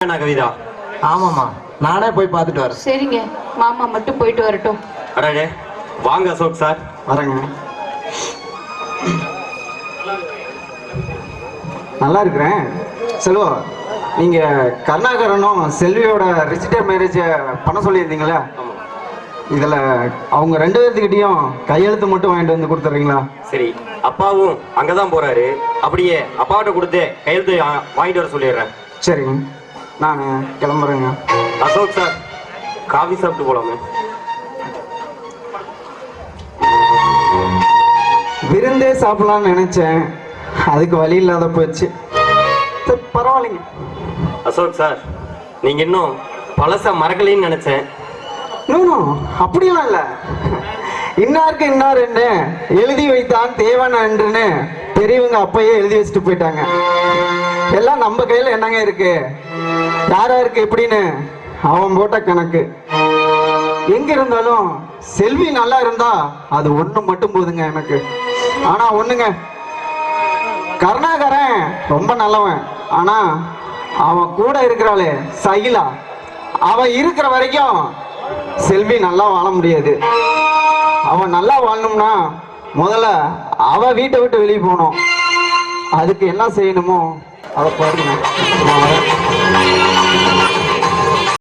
கவிதா. ஆமாமா, நானே போய் பார்த்துட்டு வரேன். சரிங்க, மாமா மட்டும் போயிட்டு வரட்டும். அடடே, வாங்க அசோக் சார். வரேங்க. நல்லா இருக்கிறேன். செல்வா, நீங்க கருணாகரனும் செல்வியோட ரிஜிஸ்டர் மேரேஜ் பண்ண சொல்லியிருந்தீங்களா? இதுல அவங்க 2 பேர்த்துக்கிட்டையும் கையெழுத்து மட்டும் வாங்கிட்டு வந்து கொடுத்துறீங்களா? சரி, அப்பாவும் அங்கதான் போறாரு. அப்படியே அப்பாவிட்ட கொடுத்து கையெழுத்து வாங்கிட்டு வர சொல்லிடுறேன். சரிங்க, நான் கிளம்புறேங்க. அசோக் சார், காஃபி சாப்பிட்டு போலாமே. விருந்தே சாப்பிடலாம்னு நினைச்சேன், அதுக்கு வழி இல்லாத போச்சு. பரவாயில்லைங்க. அசோக் சார், நீங்க இன்னும் பழச மறக்கலைன்னு நினைச்சேன். அப்படியெல்லாம் இல்ல. இன்னாருக்கு இன்னார் என்ன எழுதி வைத்தான் தேவன் என்றுன்னு பெரியவங்க அப்பயே எழுதி வச்சுட்டு போயிட்டாங்க. எல்லாம் நம்ம கையில என்னங்க இருக்கு, யாரா இருக்கு எப்படின்னு அவன் போட்ட கணக்கு. எங்க இருந்தாலும் செல்வி நல்லா இருந்தா அது ஒண்ணு மட்டும் போதுங்க எனக்கு. ஆனா ஒண்ணுங்க, கருணாகரன் ரொம்ப நல்லவன். ஆனா அவன் கூட இருக்கிறாளே சகிலா, அவன் இருக்கிற வரைக்கும் செல்வி நல்லா வாழ முடியாது. அவன் நல்லா வாழணும்னா முதல்ல அவ வீட்டை விட்டு வெளியே போகணும். அதுக்கு என்ன செய்யணுமோ அதை பாருங்க.